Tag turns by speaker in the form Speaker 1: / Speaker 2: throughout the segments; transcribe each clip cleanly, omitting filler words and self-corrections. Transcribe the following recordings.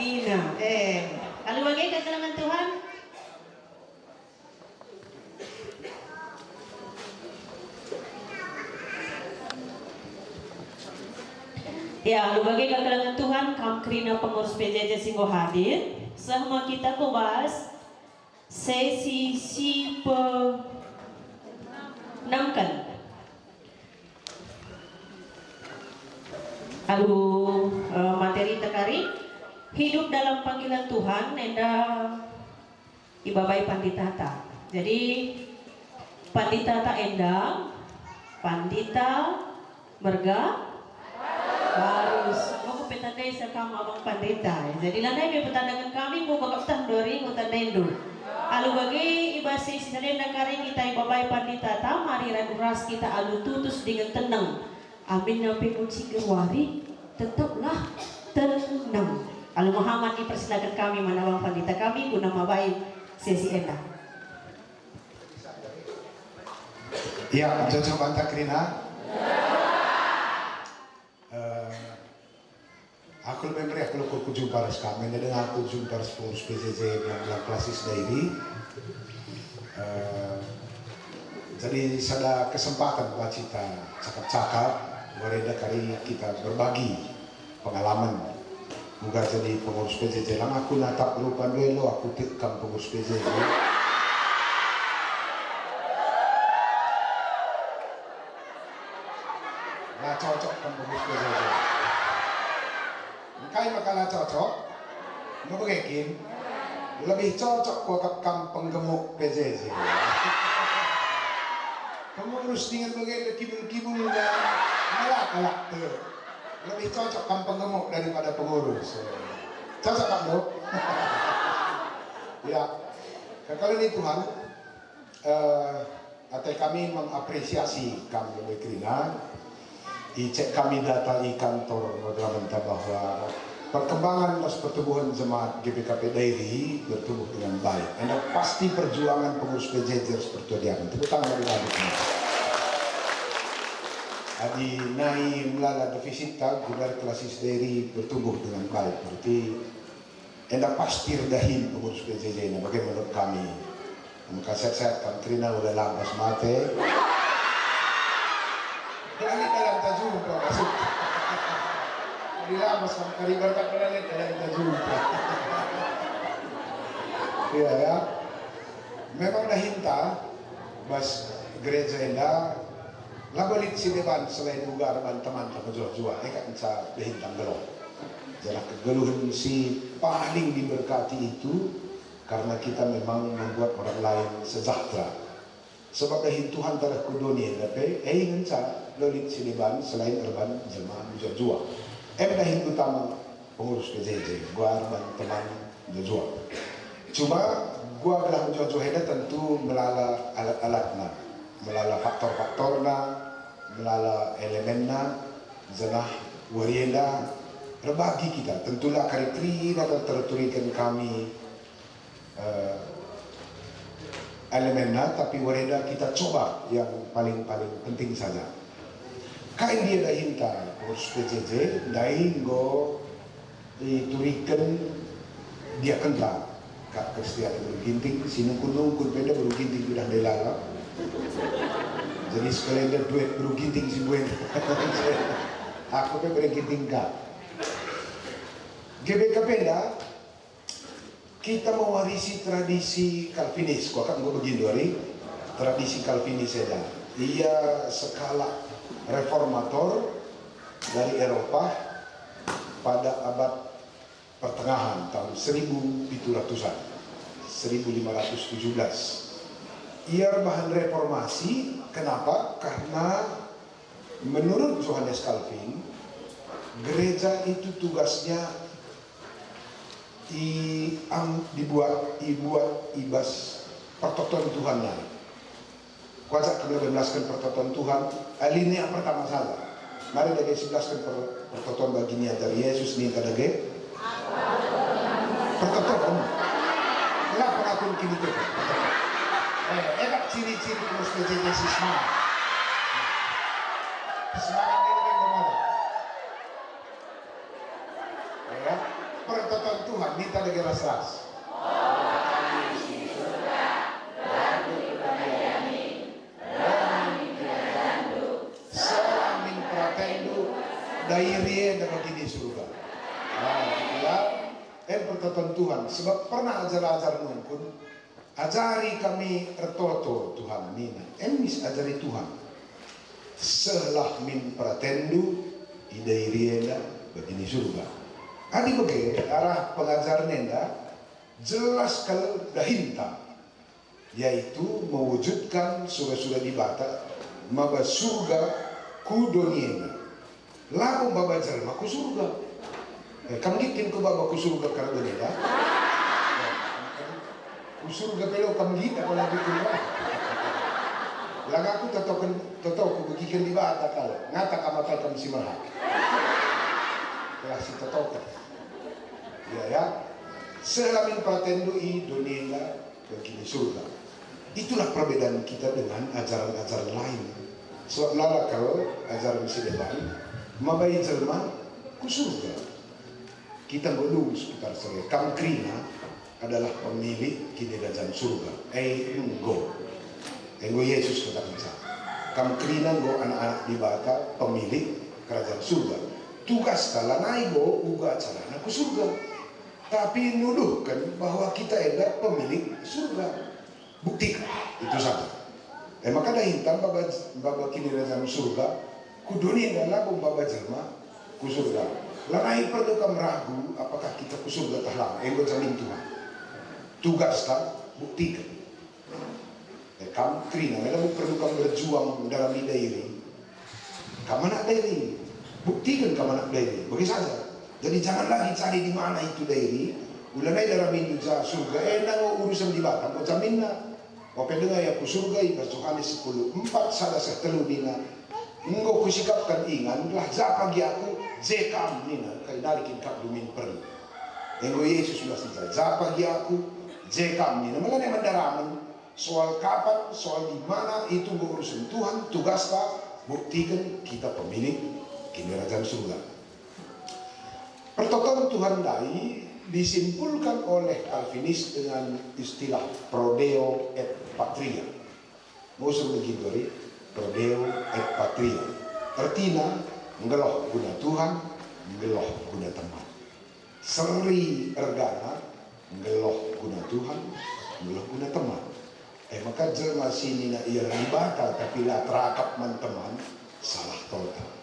Speaker 1: Nina. Lalu bagaimana keterangan Tuhan? Ya, lalu bagaimana keterangan Tuhan? Kamkrina pengurus PJJ Singgo hadir. Sama kita bahas sesi si penamkan. Lalu materi terkari hidup dalam panggilan Tuhan enda ibabai panditata. Jadi panditata enda pandita merga harus mau petandai sekam abang pandita. Jadi landai be petandangan kami mau bakaptan dori mau tandaindo. Alu bagi ibasi sinarenda kari kita ibabai panditata mari raduras kita alu tutus dengan tenang. Amin nabi kunci gewari tetaplah tenang. Lalu Muhammad dipersilakan kami menawang pandita kami guna mabai sesi enda.
Speaker 2: Ya, Jojo Bantakrina. Aku lebih meriah kalau aku jumpa kami dengan aku jumpa pengurus PJJ yang klasis daily. Jadi ada kesempatan buat kita cakap-cakap. Mereka kali kita berbagi pengalaman. Moga jadi pengurus PJJ. Lang aku natap lupa dulu aku tikam pengurus PJJ. Nah cocok kan pengurus PJJ. Makanya makalah cocok. Mau begikin lebih cocok kok kampung gemuk PJJ. Pengurus dengan begitu kibul-kibul dan malak tuh lebih cocok kampung gemuk daripada pengurus. Cocok kan dok? Ya, kalau ini Tuhan, atau kami mengapresiasi kami Bekrina. Cek kami data di kantor Maglamenta bahwa perkembangan dan pertumbuhan jemaat GPKP Dairi bertumbuh dengan baik. Anda pasti perjuangan pengurus PJJ seperti dia. Tepuk tangan dari kami. Adi naik melala defisit gudar klasis Dairi bertumbuh dengan baik. Berarti Anda pasti redahin pengurus PJJ. Nah, bagaimana menurut kami? Maka sehat-sehat kan Trina udah lampas mati. Berani dalam tajumpa masuk. Dilamas kan karibar tak pernah lihat dalam tajumpa. Iya ya. Memang dah hinta bas gereja enda labalit si depan selain ugar dan teman-teman jua-jua. Kan sa dahintang gelong. Jalan kegeluhan si paling diberkati itu karena kita memang membuat orang lain sejahtera. Sebab dahin Tuhan telah kudunia tapi ingin sa lolit siniban selain erban jemaah jua-jua. Dahin utama pengurus PJJ, gua dan teman jua. Cuma gua adalah jua-jua heda tentu melala alat-alatna, melala faktor-faktorna, melala elemenna, jenah warienda berbagi kita. Tentulah kari atau terturikan kami elemennya, tapi wareda kita coba yang paling penting saja. Kain dia dah hinta pengurus PJJ, daing go diturikan dia kentang. Kak Kristian berginting, sinungkun-nungkun peda berginting sudah delala. Jadi sekalian dia duet berginting si buen. Aku pun berginting kak. GBK peda kita mewarisi tradisi Calvinis. Kau akan begini dari tradisi Calvinis saja. Ia skala reformator dari Eropa pada abad pertengahan tahun 1700-an, 1517. Ia bahan reformasi. Kenapa? Karena menurut Johannes Calvin, gereja itu tugasnya dibuat ibas pertoton Tuhan lain. Kuasa kami menjelaskan pertoton Tuhan. Alinea pertama saja. Mari kita sebelaskan pertoton baginya dari Yesus ni kadage. Pertoton. Kenapa aku kini tu? Enak ciri-ciri terus menjadi semangat. Semangat dia lebih kemana? Ya, pertoton Tuhan. Tuhan, minta lagi ras-ras. Selamin pratendo dairie dan begini surga. Ya, pertolongan Tuhan. Sebab pernah ajar-ajar nungkun, ajari kami ertoto Tuhan mina. Emis ajari Tuhan. Selah min pratendo idairie dan begini surga. Adi bagi arah pengajar nenda jelas kalau dahinta, yaitu mewujudkan surga-surga di bata maba surga ku dunia lagu baba jelma ku surga. Kamu gitin ku baba ku surga karena dunia ku surga pelo kamu gita kalau bikin laga aku tetap ku begikan di bata kalau ngata kamatal kamu si merhak kelas si tetap ya selamin pratendo i dunia begini surga. Itulah perbedaan kita dengan ajaran-ajaran lain. Sebab kalau ajaran si depan mabai jelma ku surga. Kita belum seputar saya. Kamkrina adalah pemilik kinderajaan surga. Enggo Yesus katakan saya. Kamkrina go anak-anak di bata pemilik kerajaan surga. Tugas kalanai go uga acara ku surga. Tapi nuduhkan bahwa kita adalah pemilik surga. Buktikan itu saja. Maka dah hitam baba kini dalam surga, kudunia dan lagu baba jelma ku surga. Lanai perlu kamu ragu apakah kita ku surga tahlang. Engkau jamin Tuhan. Tugas tak buktikan. Kamu kerina, kalau perlu kamu berjuang dalam dairi. Kamu nak dairi, buktikan kamu nak dairi. Bagi saja. Jadi jangan lagi cari di mana itu dairi. Ulanai dalam Indonesia surga. Nang urusan di batang. Kau jamin nak. Kau pendengar ya ku surga. Yohanes 10:4 salah setelu dina. Engkau kusikapkan ingan. Lah zapagi aku. Zekam nina. Kaya narikin kap dumin perlu. Engkau Yesus sudah selesai. Zapagi aku. Zekam nina. Malah yang mendaraman. Soal kapan. Soal di mana. Itu urusan Tuhan. Tugaslah. Buktikan kita pemilik kerajaan surga. Pertotoan Tuhan dai disimpulkan oleh Calvinis dengan istilah prodeo et patria. Mau suruh begitu dari prodeo et patria. Artinya ngeloh guna Tuhan, ngeloh guna teman. Seri ergana ngeloh guna Tuhan, ngeloh guna teman. Maka jelma sini na iya ribata tapi lah terakap man teman salah total.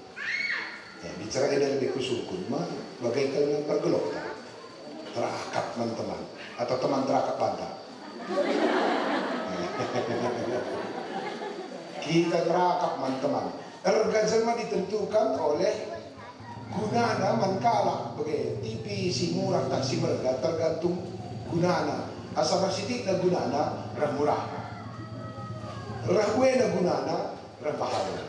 Speaker 2: Bicara dari beku sukun mah bagaikan yang pergelok terakap teman atau teman terakap bantah. Kita terakap teman. Erga jelma ditentukan oleh gunana mankala bagai tipi si murah tak si merga tergantung gunana. Asal sidik na gunana rah murah. Rah na gunana rah bahaya.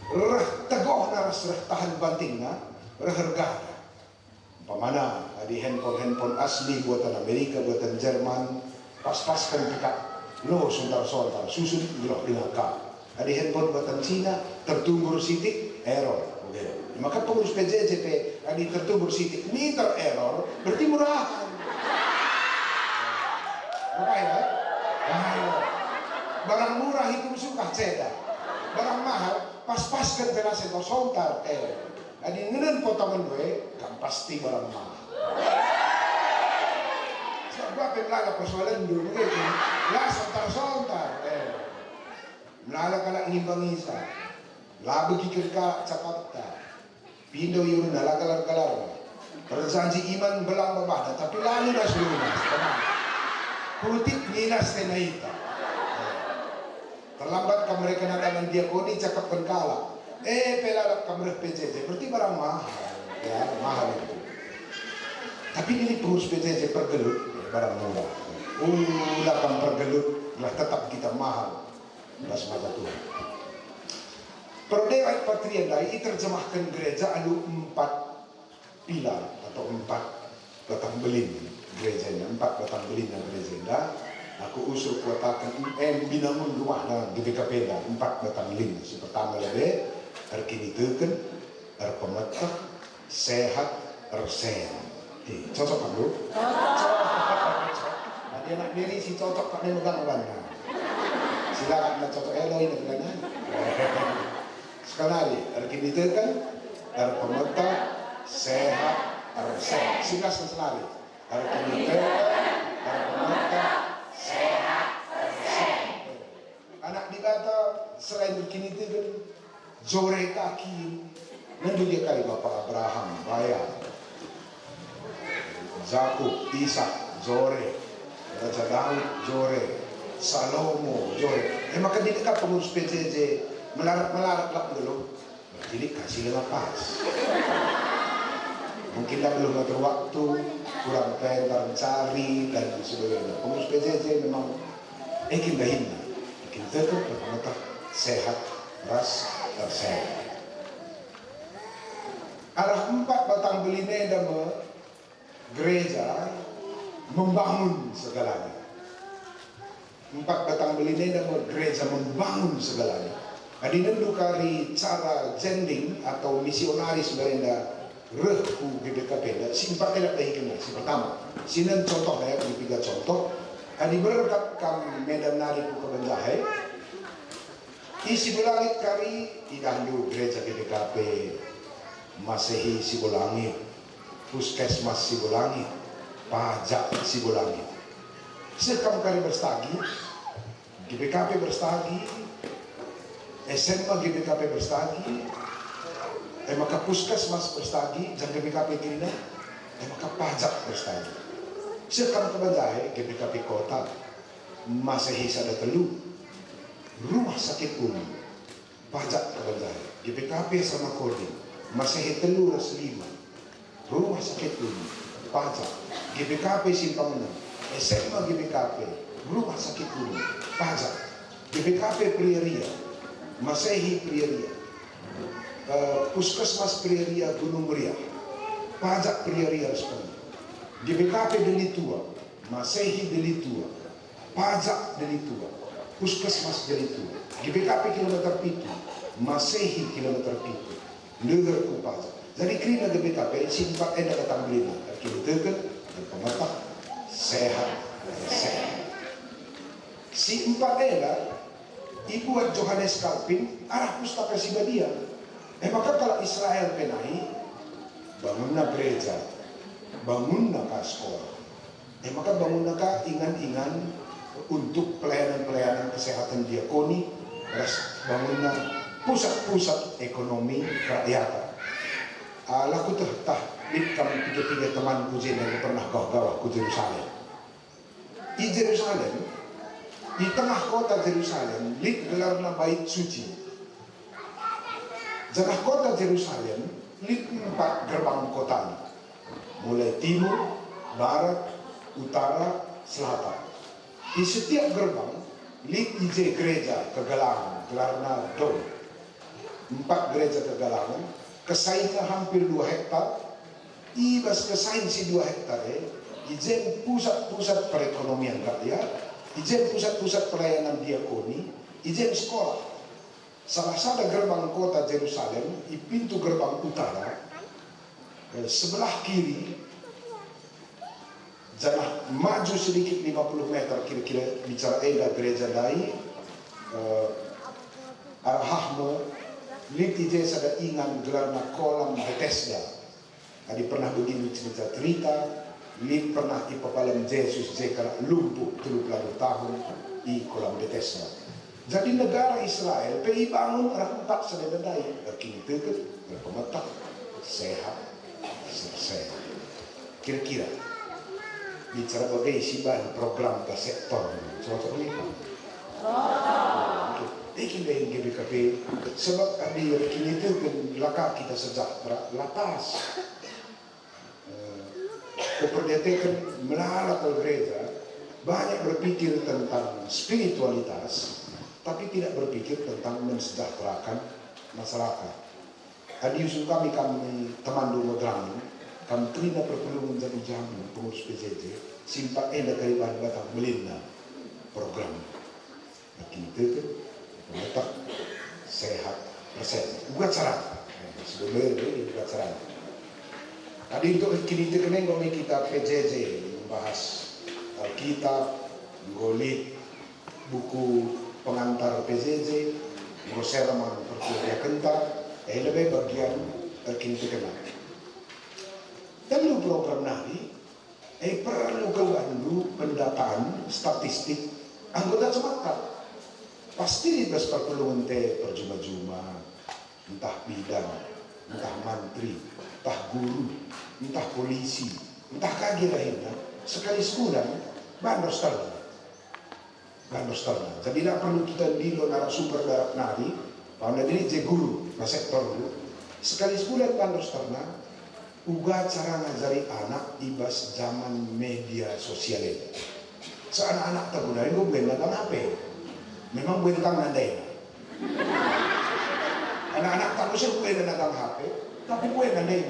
Speaker 2: Rah tegoh na rah tahan banting na rah harga. Pamana di handphone asli buatan Amerika, buatan Jerman, pas-paskan kita lo sontar-sontar susun gelok dengan kap. Ada handphone buatan Cina tertumbur sitik error. Okay. Maka pengurus PJJP ada tertumbur sitik meter error berarti murahan. Makanya barang murah itu suka ceda. Barang mahal pas-paskan penasihat sontar Adi ngenen potongan gue kan pasti barang mahal. Sebab penlaga persoalan dulu gitu. Lah sontar-sontar. Melala kalak ngimbangisa. Lah begikir ka Jakarta. Pindo yun nala kalar-kalar. Perjanji iman belang babada tapi lalu dah lunas. Politik nilas tenaita. Terlambat ka mereka nadaman diakoni cakap kalah. Pelalap kamar PJJ berarti barang mahal, ya mahal itu. Tapi ini pengurus PJJ pergelut, barang murah. Lapan pergelut, lah tetap kita mahal. Belas mata Tuhan. Prodeo et patria dai terjemahkan gereja adu 4 pilar atau 4 batang belin gerejanya, 4 batang belin dan gereja. Aku usul kuatakan binangun rumah dan di BKP 4 batang belin. Si pertama lebih terkini teken, terpemetak, sehat, tersen. Cocok kan bro? Cocok. Nah, dia nak diri si cocok kan megang mana? Silakan nak cocok eloi nak mana? Sekali lagi kan pemerintah sehat resep. Singkat sekali. Pemerintah sehat resep. Anak dikata selain begini itu kan jore kaki. Nanti dia kali Bapak Abraham bayar. Zakub, Ishak, Jore, Raja Daud, Jore, Salomo, Jore. Maka dia dekat pengurus PJJ melarat lah dulu. Jadi kasih lepas. Mungkin dah belum ada waktu, kurang pintar cari dan sebagainya. Pengurus PJJ memang kita hina, kita tetap bermata sehat, ras, tersehat. Arah 4 batang beline dan gereja membangun segalanya. 4 batang beline dan gereja membangun segalanya. Adina dukari cara jending atau misionaris berenda rehku GBKP. Simpat tidak terhikmah. Si pertama, sinan contoh saya di 3 contoh. Adi berkat kam medan nari ku kebenjahai. Isi belangit kari idahyu gereja GBKP Masehi Sibolangit, Puskesmas Sibolangit, Pajak Sibolangit. Sekam kari berstagi, GBKP berstagi, SMA GBKP berstagi, maka Puskesmas berstagi, dan GBKP Tirina, maka Pajak berstagi. Sekam kebanjai GBKP Kota, Masehi Sadatelu, Rumah Sakit Umum, Pajak kebanjai, GBKP sama Kodim. Masehi Telur Selima, Rumah Sakit Umum, Pajak, GBKP Simpang 6, SMA GBKP, Rumah Sakit Umum, Pajak, GBKP Prieria, Masehi Prieria, Puskesmas Prieria Gunung Meriah, Pajak Prieria Respon, GBKP Delitua, Masehi Delitua, Pajak Delitua, Puskesmas Delitua, GBKP Kilometer Pitu, Masehi Kilometer Pitu, Negara Pajak. Jadi kena GBKP simpat enak datang beli. Kita tekan pemerintah sehat. Si 4 adalah Ibu Johannes Kalpin arah pustaka Sibadia. Maka kalau Israel penai bangunna gereja, bangunna sekolah. Maka bangunna ingan-ingan untuk pelayanan-pelayanan kesehatan diakoni, bangunna pusat-pusat ekonomi kerakyatan. Laku tertah di kami 3 teman kujen yang pernah gawah ke Jerusalem. Di Jerusalem, di tengah kota Jerusalem, lit gelarna bait suci. Jangan kota Jerusalem, lit 4 gerbang kota. Mulai timur, barat, utara, selatan. Di setiap gerbang, lit ije gereja kegalangan, gelarna dom. 4 gereja kegalangan, kesaingnya hampir 2 hektar. Ibas kesaing si 2 hektar ijen pusat-pusat perekonomian rakyat, ijen pusat-pusat pelayanan diakoni, ijen sekolah. Salah satu gerbang kota Jerusalem, di pintu gerbang utara, sebelah kiri, jangan maju sedikit 50 meter kira-kira bicara gereja dai, arahahme, Lip ije sada ingan gelarna kolam Bethesda. Adi pernah begini cerita-cerita. Lip pernah ipapalam Yesus jekara lumpuh 30 tahun di kolam Bethesda. Jadi negara Israel PI bangun arah 4 sededai. Kini tegak, berpemetak, sehat, sehat. Kira-kira bicara bagai siban program ke sektor. Cocok ini. Ikin dari GBKP sebab kami kini itu laka kita sejahtera latas keperdekaan melarat gereja banyak berpikir tentang spiritualitas tapi tidak berpikir tentang mensejahterakan masyarakat. Adi usul kami teman dulu drama kami tidak perlu menjadi jamu pengurus PJJ simpak enak dari bahan batang melinda program kini itu pemerintah sehat persen. Buat saran. Sebelumnya ini buat saran. Tadi untuk kini terkeneng kami kita PJJ membahas Alkitab, golit, buku pengantar PJJ, sermon perkuliah kentar, lebih bagian terkini terkenal. Dan lu program nari, perlu keluarga pendataan statistik anggota jemaat. Pasti di bas perpelungan perjuma-juma, entah bidang, entah mantri, entah guru, entah polisi, entah kaki lainnya, sekali sebulan bandos tanah. Jadi tidak perlu kita dilo narasumber darat nari, pada diri je guru, sektor dulu. Sekali sebulan bandos tanah, uga cara ngajari anak ibas zaman media sosial ini. Seanak-anak tak guna, itu bukan tentang HP. Memang bukan tentang nadai. Anak-anak tak usah bukan tentang HP, tapi bukan nadai.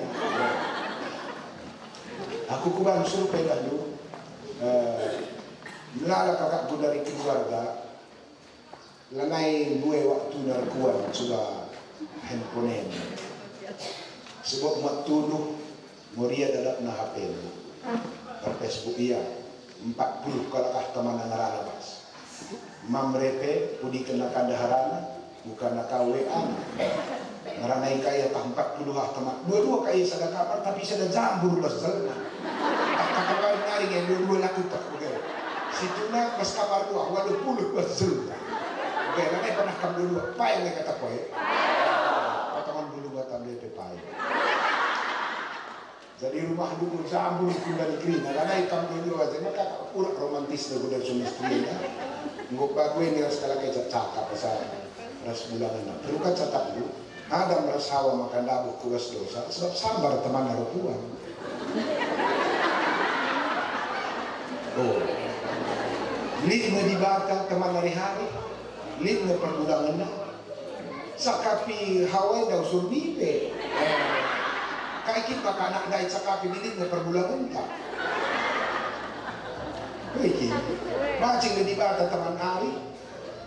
Speaker 2: Aku kubang suruh pedalu, melala kakakku dari keluarga, lanai gue waktu narkuan sudah handphone. Sebab mak tuduh Moria dalam na HP per Facebook iya 40 kalakah teman ngarana bas. Mam repe pudi kena kandaharana bukan nak WA. Ngarana kaya tak 40 teman. Dua-dua kaya sada kamar tapi sada jambur bas selna. Kakak naring yang dua-dua laku tak begitu. Situna pas kamar dua 80 bas selna. Oke, nanti pernah kam dua. Apa yang kata kowe? Teman dulu buat ambil pepai. Jadi rumah dulu sambung dari kerina, karena ikan dulu aja, maka kurang romantis dulu dari suami istrinya. Nggak bagus ini harus kalau kayak cakap pasal ras bulanan. Perlu kan catat dulu. Ada merasawa makan dabu kuas dosa, sebab sabar teman narutuan. Oh, lid dibakar teman hari-hari, lid perbulangan. Sakapi Hawaii dah usul bibe. Kaikit maka anak dai sakapi ini perbulangan tak. Baik, bancing di bata teman hari,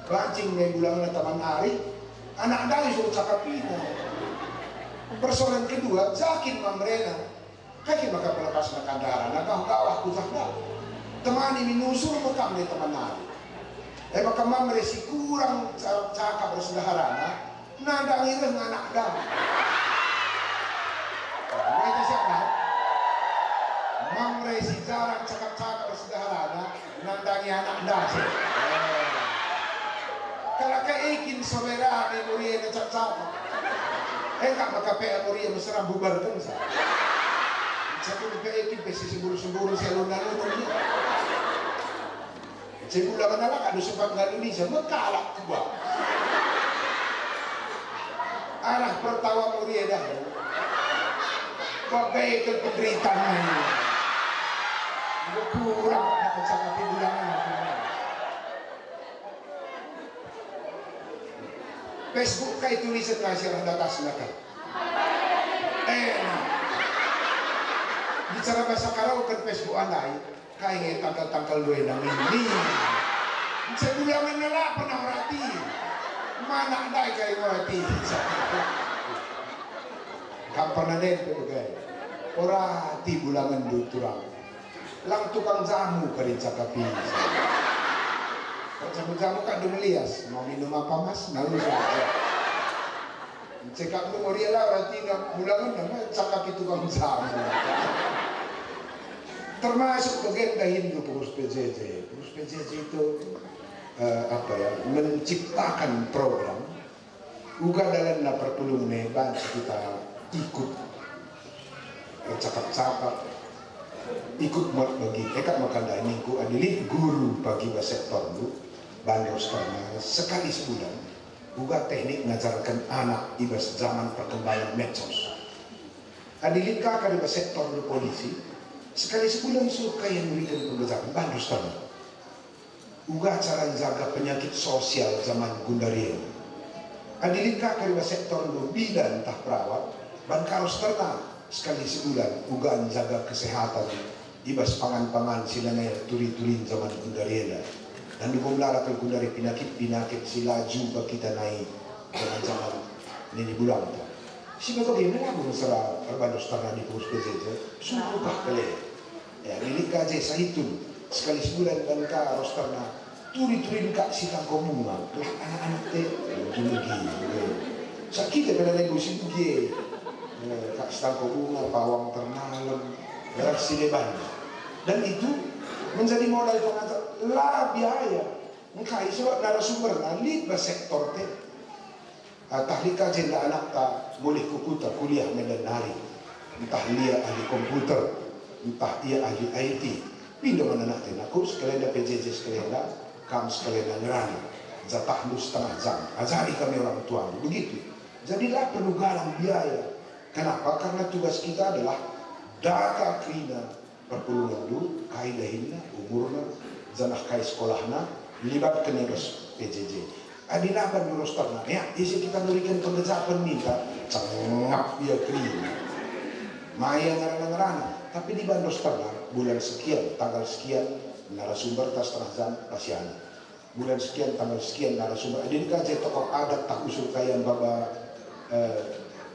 Speaker 2: bancing di bulangan teman hari, anak dai suruh sakapi. Persoalan kedua, jakin mamrena, kaikit maka pelepas makan darah, nak kawah kusah dah. Teman ini nusul makam di teman hari. Maka mamre si kurang cakap bersaudara, nada ngireng anak dah. Mereka siapa? Mamre si jarang cakap-cakap bersaudara, nandangi anak dah. Kalau keikin saudara memori yang cakap-cakap, enggak maka memori yang mesra bubarkan sah. Satu keikin pesi seburu-seburu selungan-lungan dia. Sebulan anak ada sempat nggak Indonesia, mekalah kubah. Arah pertawa muria dah. Bagai ke penderitaan ini. Kurang dapat sangat bilangan. Facebook kay tulisan nga siya ang datas na ka. Bicara bahasa karaw kan Facebook anay, kaya nga tangkal-tangkal doy ng hindi. Sa bulangan na lapan ang rati. Mana anday kayo rati. Kampar na din pero gaya. Ora ti bulangan duturang. Lang tukang jamu ka rin sa kapis. Pag jamu ka dumalias, mau minum apa mas? Nalusok. Cekap mo moriala rati na bulangan na sa kapi tukang jamu. Termasuk bagian Hindu pengurus PJJ. Pengurus PJJ itu menciptakan program. Uga dalam na perpulung neban kita ikut cakap-cakap, ikut bagi ekat makanda ini ku adilit guru bagi sektor lu bandos karena sekali sebulan. Uga teknik mengajarkan anak ibas zaman perkembangan medsos. Adilit kakak di sektor lu polisi. Sekali sebulan suka yang memberikan pembelajaran bandos tanah. Uga cara jaga penyakit sosial zaman Gundaria. Adilit kakak di sektor lu bidan entah perawat, ban karos ternak sekali sebulan. Uga jaga kesehatan ibas pangan-pangan sila na turi-turin zaman Gundaria. Dan dukung lara ke Gundari penyakit-penyakit sila juga kita naik dengan zaman ini bulan. Si bagaimana lagu serah berbandos tanah di kurus PJJ, sumpah kali. Ya, milik gaji sahitun sekali sebulan dan ka rosterna turi-turin kak sitang komunga terus anak-anak teh gini-gini. Sakit pada negosi bugie. Kak sitang komunga, pawang ternalem, reaksi deban. Dan itu menjadi modal pengajar lah biaya. Engkau sebab narasumber lead bersektor teh. Tahlika jenda anak tak boleh kuputar kuliah medan hari. Entah dia ahli komputer, entah ia ahli IT. Pindah mana nak teh aku sekalian dah PJJ sekalian dah, kamu sekalian dah ngerana. Jatah lu setengah jam. Ajari kami orang tua begitu. Jadilah perlu galang biaya. Kenapa? Karena tugas kita adalah data krina perpuluhan dulu, kaidahina, umurna, zanah kai sekolahna, libatkan eros PJJ. Adinaban menurut ternak, ya, isi kita berikan pengejapan minta, cengap dia krina. Maya ngarana-ngarana, tapi di bandos ternak, bulan sekian, tanggal sekian, narasumber tas setengah jam, pasian. Bulan sekian, tanggal sekian, narasumber. Adin kaje tokoh adat, tak usul kaya baba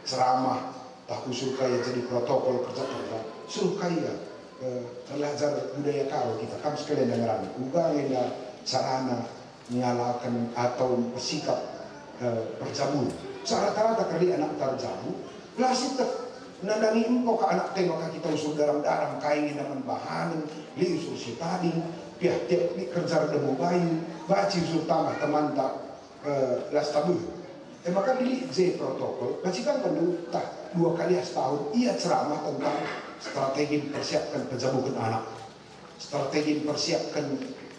Speaker 2: ceramah, tak usul kaya jadi protokol kerja kerja, suruh kaya. Belajar budaya kau kita kan sekalian dengeran uga yang sarana menyalakan atau bersikap berjamu rata-rata kali anak terjamu belasih tak nandangi engkau ke anak teh maka kita usul dalam kain naman bahan li usul si tadi pihak tiap kerja demo bayu baci usul tamah teman tak las tabu maka di J protokol bacikan perlu tak 2 kali setahun ia ceramah tentang strategi persiapkan penjamukan anak, strategi persiapkan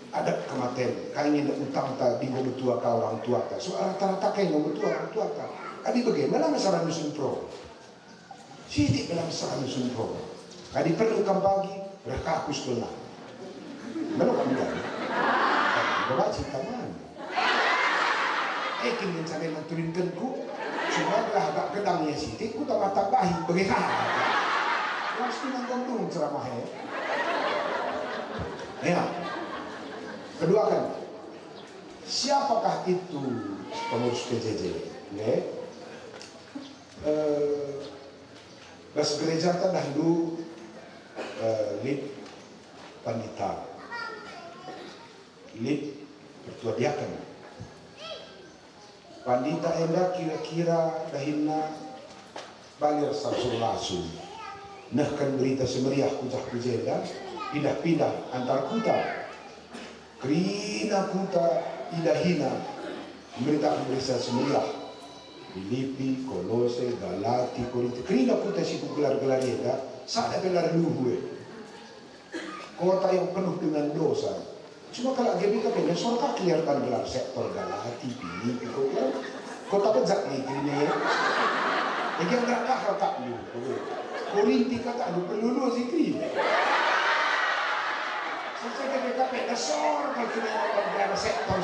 Speaker 2: adat kematian. Kain yang utang tak di nomor tua ka orang tua tak. So rata-rata kain nomor tua orang tua tak. Adi bagaimana masalah nusun pro? Sidik dalam masalah nusun pro. Adi perlu pagi mereka aku sekolah. Mana kamu dah? Bawa cerita mana? Kini mencari menturinkan ku. Cuma lah agak kedangnya sidik. Ku tak tambahi bagaimana? Pasti menggandung ceramahnya. Ya. Kedua kan, siapakah itu pengurus PJJ? Ya. Bas gereja kan dahulu lead pandita, lead pertua diaken. Pandita enda kira-kira dahina balir sasul lasu. Nah kan berita semeriah kutah kujeda pindah-pindah antar kuta krina kuta idahina berita semeriah Filipi, Kolose, Galati, Korinti krina kuta si gelar-gelar yeda saat gelar luhue kota yang penuh dengan dosa cuma kalau GBK pengen sorka kelihatan gelar sektor Galati, Filipi, kota bejak nih krina ya yang enggak kakak lu Korinti kata anu pelulu zikri. Selesai BKP dasar kalau kita berada sektor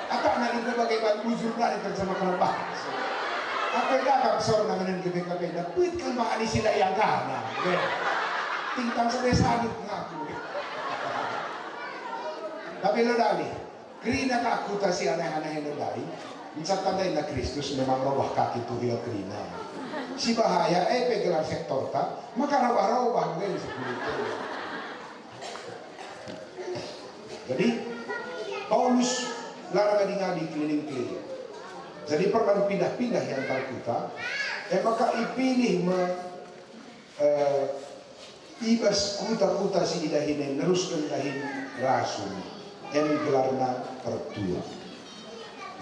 Speaker 2: apa nanti bagaimana ujur dari bersama kelebah. Apa yang agak besar nanganin ke BKP dapat kan makan isi yang kana. Tingtang sedesa ngaku. Tapi lo dali, krina kaku tasi aneh-aneh lo dali. Misalkan na Kristus memang robah kaki tuh krina. Si bahaya pegelar sektor tak maka rawah-rawah dari seperti jadi Paulus larang ngadi keliling-keliling jadi pernah pindah-pindah yang Kalkuta maka ipilih ibas kuta-kuta si idahine neruskan dahin rasul yang gelarna pertua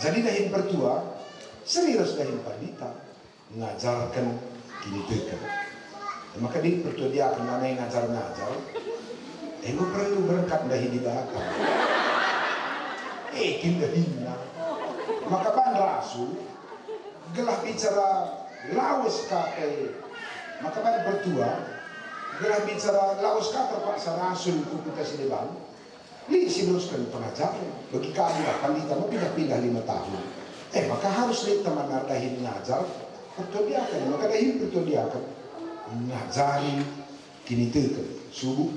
Speaker 2: jadi dahin pertua serius dahin pandita ngajarkan kini tekan. Maka dia perlu dia akan mana yang ngajar-ngajar. Ego perlu berangkat dari di belakang. Kita hina. Maka ban rasul gelah bicara lawas kape. Maka ban bertua gelah bicara lawas kape paksa rasul kuputa sileban. Li sinuskan pengajaran. Bagi kami lah pandita mau pindah-pindah 5 tahun. Maka harus lihat teman dahin ngajar. Pertodiakan, maka dahin pertodiakan ngajari kini tekan subuh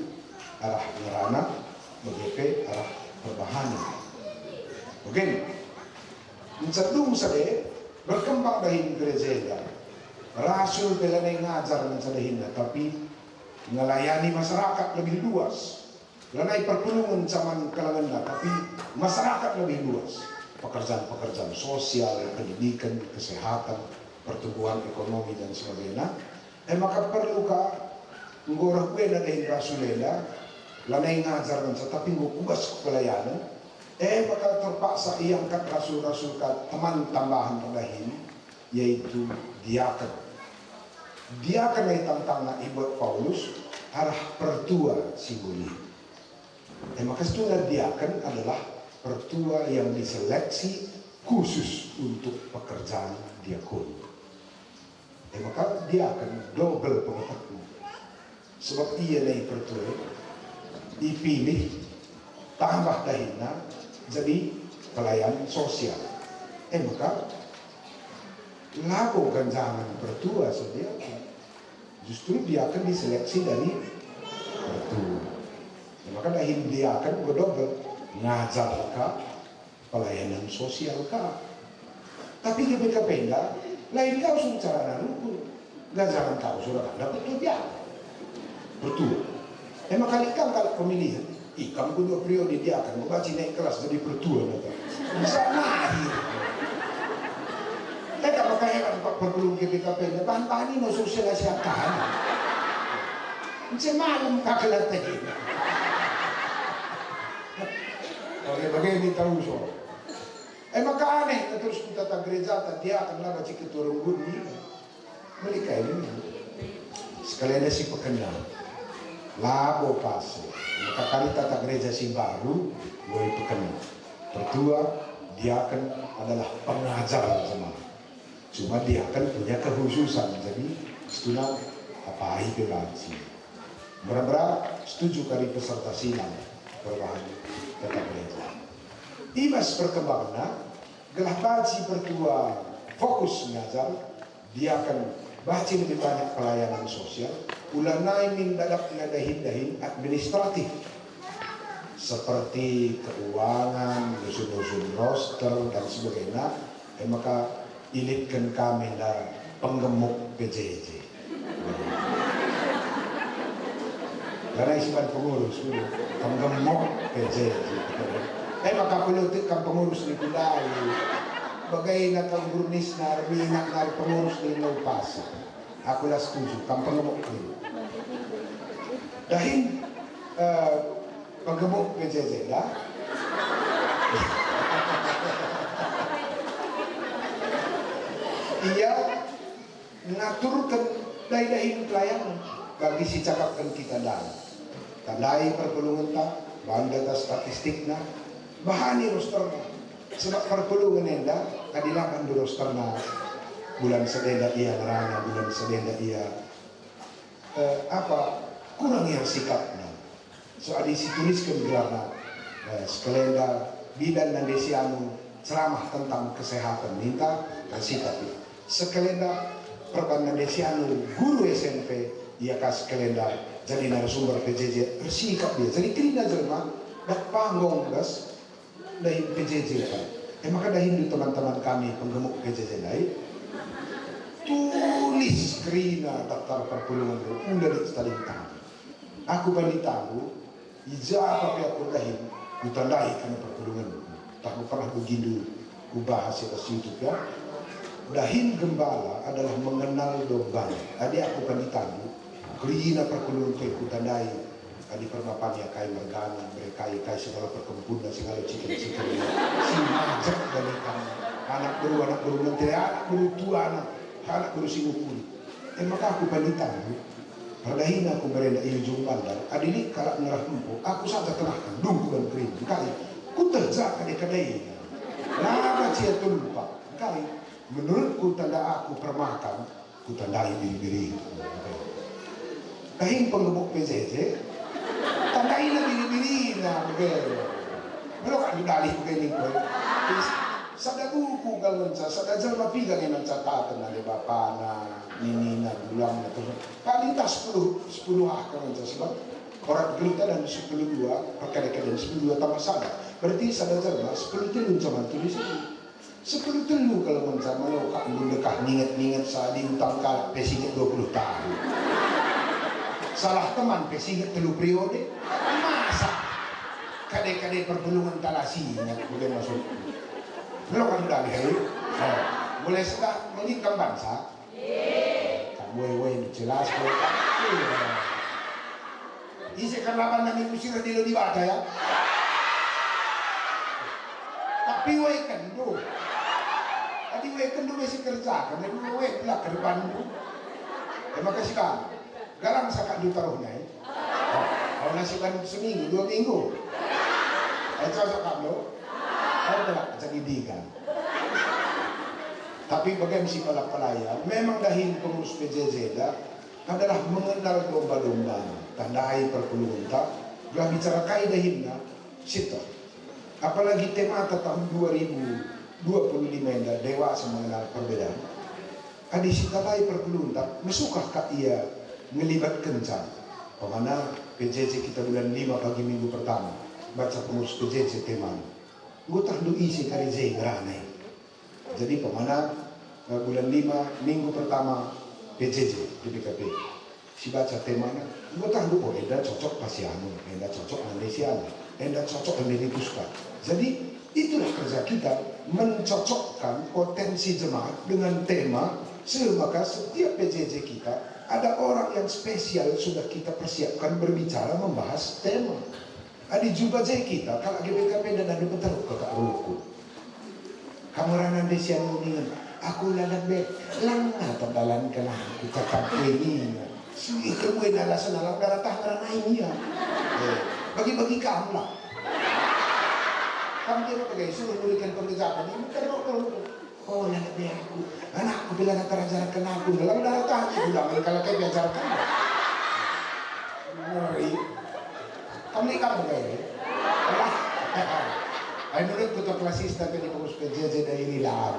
Speaker 2: arah ngerana begepe arah perbahanan oke mencerdung sade berkembang dahin gereja Rasul bela ngajar ng sadahin na, tapi melayani masyarakat lebih luas. Lanai perpulungan zaman kalangan na, tapi masyarakat lebih luas. Pekerjaan-pekerjaan sosial, pendidikan, kesehatan, pertumbuhan ekonomi dan sebagainya. Maka perlukah ngorah gue na dahin Rasulela, lanai ngajar ng sa, tapi ngukugas pelayanan. Maka terpaksa iangkat rasul-rasul ka teman tambahan dahin, yaitu diaken. Diaken ay tantang na ibu Paulus arah pertua simboli. Maka setelah diaken adalah pertua yang diseleksi khusus untuk pekerjaan diakon. Maka diaken double pengetahuan. Sebab ia naik pertua dipilih tambah dahina jadi pelayan sosial. Maka lakukan jangan pertua saja. Justru dia akan diseleksi dari pertua. Maka dahin dia akan berdobel ngajar ka pelayanan sosial ka. Tapi ketika penda lain kau sudah cara narukun. Ngajaran kau sudah dapat dia pertua. Maka kali kalau pemilihan kamu kedua periode dia akan membaca naik kelas jadi pertua nanti. Bisa lahir. Teka makanya perlu GPKP bahan-bahan ini sosialisasikan. Macam malam kakelatin. Oke, bagaimana tahu so? Maka aneh terus kita tak gereja dia akan lah baca keturun bunyi. Mereka ini sekalian si pekenal. Labo pas. Maka kali tata gereja si baru boleh pekenal. Pertua dia akan adalah pengajar sama. Cuma dia akan punya kekhususan, jadi setelah apa itu lagi. Berat-berat setuju kali peserta silang perubahan tetap gereja. Imas perkembangan, gelah baci pertua fokus mengajar, dia akan baca lebih banyak pelayanan sosial, ulanai mendadak dahin administratif seperti keuangan, dusun-dusun roster dan sebagainya. Maka ilitkan kami na penggemuk PJJ. Karena isipan pengurus dulu, penggemuk PJJ. Maka pelutik kan pengurus di Kudai. Bagai nakang burnis na minat na pengurus di Laupasa. Aku lah setuju, kan penggemuk dulu. Dahil penggemuk PJJ lah. Ia mengaturkan dahi-dahi pelayanan bagi si cakapkan kita tandai perpulungan tak bahan data statistiknya bahani rosternya sebab perpulungan enda kadilakan di rosternya bulan sedenda ia merana bulan sedenda ia kurang yang sikapnya so adi situliskan gelarna sekelenda bidan dan desianu ceramah tentang kesehatan minta dan sikap sekelenda perbankan desianu guru SMP ia kasih kelenda jadi narasumber PJJ bersikap dia jadi kena jelma dak panggung gas dari PJJ kan maka dahin di teman-teman kami penggemuk PJJ lain tulis kerina daftar perpulungan udah di saling tahu aku balik tahu ijazah apa aku dahin ditandai karena perpulungan tak pernah begitu ubah hasil YouTube ya. Dahin gembala adalah mengenal domba. Adi aku kan ditabu. Kerina perkulun ke kutandai. Adi permapannya kai mergana, mereka kai segala perkempunan, segala cikir-cikir. Si majak dari kami. Anak beru menteri, anak beru tua, anak beru singukuri. Maka aku kan ditabu. Dahin aku berenda iyo jumbal dan adi ni kalau ngerah lumpuh, aku saja tenahkan dungku dan kering. Kali, ku terjak kadai-kadai. Nama cia lupa. Kali. Menurutku tanda aku permakan, ku tandai diri-diri. Kahing penggemuk PJJ, tandai na diri-diri na begitu. Pero kan dali begini ko. Sada buku galon sa sada jalma pigang yang catatan na bapa na nini na ulang na terus. Paling tak 10 akan sa sebab orang berita dan 10 dua perkara-kara 10 dua tambah sada. Berarti sada jalma 10 triliun sama tulis itu. 10 telu kalau mencama lo kak dekah ninget saat di utang kalak pesingit 20 tahun. Salah teman pesingit 3 periode. Masa kadek-kadek perpelungan talasi ingat boleh masuk. Belum kan udah hari. Boleh sudah melingkang bangsa. Woi jelas kok. Isi kerlapan nami usir di bata ya. Tapi woi kendo. Tadi woi kendo masih kerja kan dulu woi pula ke depan. Terima kasih kan. Galang sakat di taruhnya. Kalau nasi kan seminggu 2 minggu. Cocok kamu. Kau tidak jadi digan. Tapi bagaimana si pelayan, memang dahin pengurus PJJ adalah mengenal domba-domba, tandai perpuluhan tak, belah bicara kai dahinna, situ. Apalagi tema tahun 2025 yang dewasa mengenal perbedaan. Adi si tandai perpuluhan tak, mesukah kak ia ngelibatkan can. Pemana PJJ kita bulan 5 pagi minggu pertama, baca pengurus PJJ tema. Gue tak do isi kari jay ngeranai. Jadi pemana bulan 5 minggu pertama PJJ di PKP si baca temanya gue tahu oh enda cocok pasianu, enda cocok Malaysia, enda cocok Amerika. Jadi itulah kerja kita mencocokkan potensi jemaat dengan tema maka setiap PJJ kita ada orang yang spesial sudah kita persiapkan berbicara membahas tema. Adi jumpa jay kita kalau GBKP dan ada betul kakak ruku. Kameranan desian muningan, aku lalat bet, lang atau dalan kena aku cakap ini. Sui kemuin alasan alam darah tangan naiknya. Bagi-bagi kamu lah. Kamu dia pakai suruh berikan pembicaraan ini terus. Oh lalat bet aku, anakku bilang antara jarak kena aku dalam darah tangan. Udah kalau kayak biajarkan. Ngeri. Kamu ni kamu kayak. Ay menurut ketua klasis tapi di pengurus PJJ dari ini lah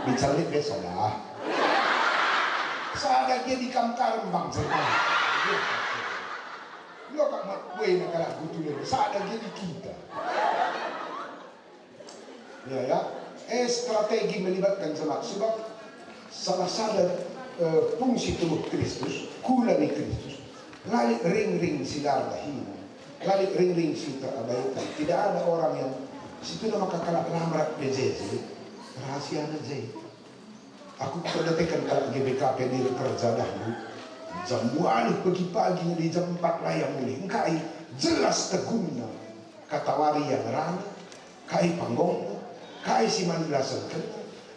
Speaker 2: bicara ni besok lah. Saada dia di kamkar bang cerita. Lo kak mat gue nak kalah gutul ni. Saada dia di kita. Ya. Strategi melibatkan jemaat sebab salah satu fungsi tubuh Kristus, kulani Kristus, lali ring-ring silar dahina. Kali ring-ring si terabaikan. Tidak ada orang yang situ nama kakak lamrat PJJ rahasia aja. Aku kedetekan kalau GBKP di kerja dahulu jam 2 pagi-pagi di jam 4 layang mulai engkai jelas teguna kata wari yang rana kai panggong kai si manlasan kan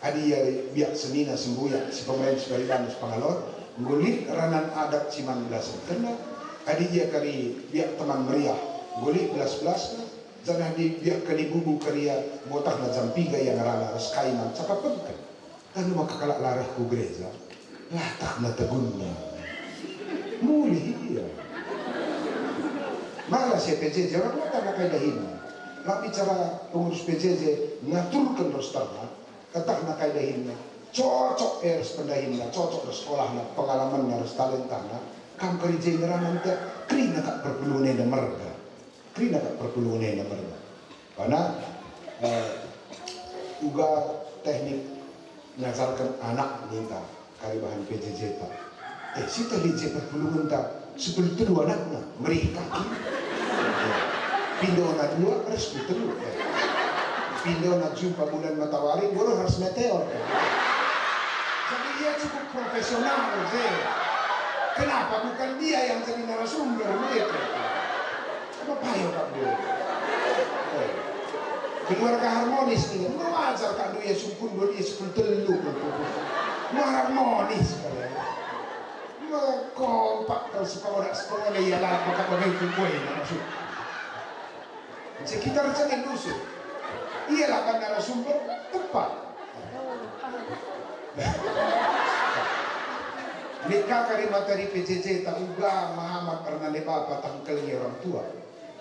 Speaker 2: adi ya biak senina sembuya si pemain sebagai banus pangalor ngulit ranan adat si manlasan kena adi dia kari biak teman meriah gulik belas-belas jangan di biak kali bubu karya botak na jam 3 yang rana skaiman cakap kan kan maka kalak larah ku gereja latak na tegunna muli iya malah si PJJ orang mata nak kaidahin nak bicara pengurus PJJ ngaturkan rosterna katak nak kaidahin cocok pendahinna cocok sekolah na pengalaman na talentana kam kerja ngeranan teh krina kak perpuluhan dan merga krina kak perpuluhan dan merga karena uga teknik mengajarkan anak minta kari bahan PJJ tak si PJJ perpuluhan tak seperti itu anaknya mereka pindah na 2 harus betul pindah na jumpa bulan matahari guru harus meteor jadi dia cukup profesional kenapa bukan dia yang jadi narasumber mereka apa payo kak dia keluarga harmonis ini mau ajar kak dia sukun dia sukun telu mau harmonis kalian mau kompak kalau sekolah ya lah maka bagaimana kue maksud sekitar jangan dusun iyalah kan narasumber tepat Lika kari materi PJJ tak uga Muhammad pernah lepa patang kali orang tua.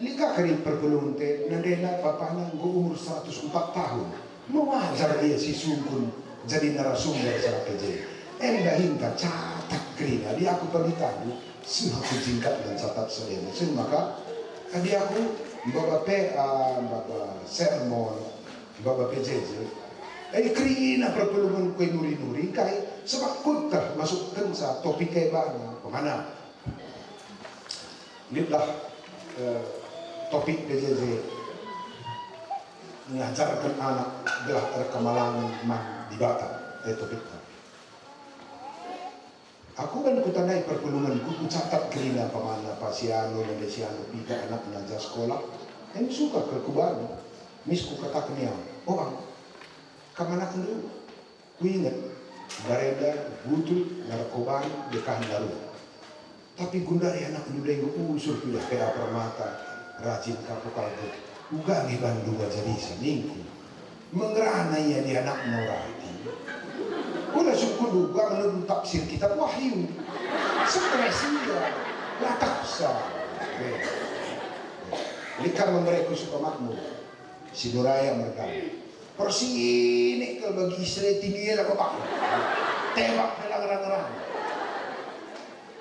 Speaker 2: Lika kari perpuluhan te nandela bapaknya umur 104 tahun. Mewajar dia si sungkun jadi narasumber sama PJJ. Enda hinta catat kerina dia aku pernikahan semua jingkat dan catat selena. Maka tadi aku bawa PA, bawa sermon, bawa PJJ. Krina perpelungan kue nuri-nuri kai sebab kutar masukkan sa topik kaya bana kemana lihatlah topik DJJ mengajarkan anak belah kemalangan man di Batam topiknya aku kan kutandai perpelunganku ku catat krina pemana pasiano dan desiano pika anak mengajar sekolah yang suka ke kubanu misku katakan ya orang kamana dulu ku ingat bareda butuh narkoba dekat daru tapi gundari anak muda yang usul pilih pera permata rajin kapukal uga ngi Bandung jadi seminggu mengerana ya di anak norati udah suku duga menurut tafsir kitab wahyu stres dia lataksa likar memberiku suka makmur si Nuraya mereka persini kalau bagi istri tinggi lah bapak tembak pelang-rang-rang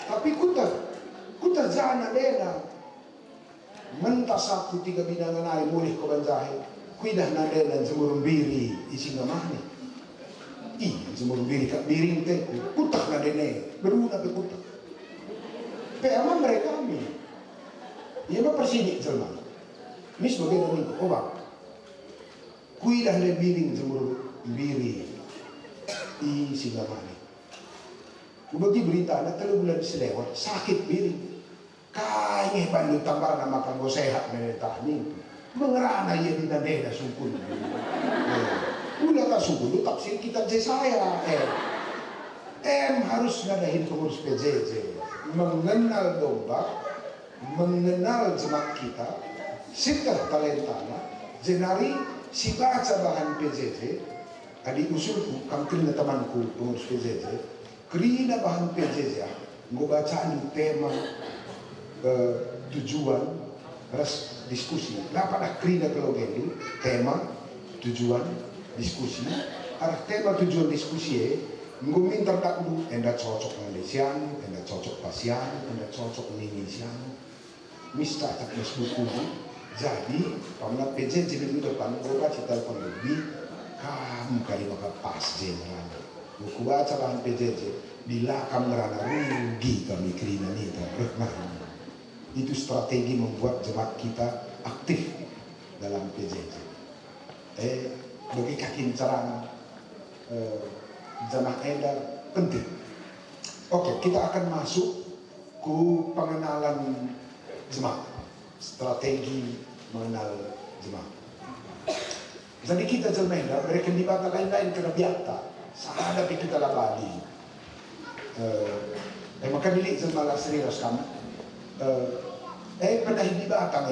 Speaker 2: tapi kuta jana dena mentas aku 3 binangan air mulih ko banjahe kuidah na dena jemurung biri isi ngamahni jemurung biri kak biring teh kutak na dene beruna ke kutak pe aman mereka kami iya mah persini jelma mis bagaimana nih obak kuidah le biring jemurung biri isi ngamahni bagi berita anak 3 bulan selewat sakit biring kayaknya bandu tambah nama kanggo sehat menetah nih mengerana ia di nadena sukun udah tak sukun tafsir kita saya harus ngadain pengurus PJJ mengenal domba mengenal jemaat kita sikap talentana jenari si baca bahan PJJ adik usulku kamkin temanku pengurus PJJ kerina bahan PJJ gue bacaan tema tujuan ras diskusi dapat kerina kalau gitu tema tujuan diskusi arah tema tujuan diskusi gue minta tak dulu enda cocok Malaysian enda cocok Pasian enda cocok Indonesia mista tak buku jadi pamna PJJ minggu depan gue baca telepon lebih kamu kali maka pas jenderal buku baca bahan PJJ bila kamu merana rugi kami kerina nih itu strategi membuat jemaat kita aktif dalam PJJ bagi kaki carang jemaah edar penting. Oke, kita akan masuk ke pengenalan jemaat, strategi mengenal jemaat. Jadi kita jemaah mereka di bata lain-lain kena biata sahada kita labadi maka dilik jemaah serius kamu pada hidup batang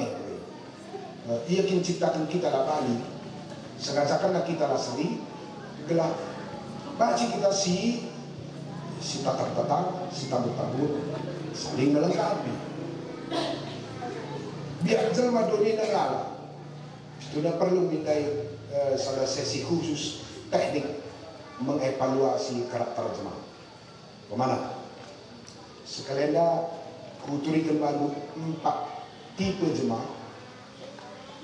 Speaker 2: ia kini ciptakan kita labadi sengajakanlah kita lasri gelap baca kita si tatar-tatar si tabut-tabut saling melengkapi biar jelma dunia negara sudah perlu mintai salah sesi khusus teknik mengevaluasi karakter jemaah kemana sekalian dah kuturi kembali 4 tipe jemaah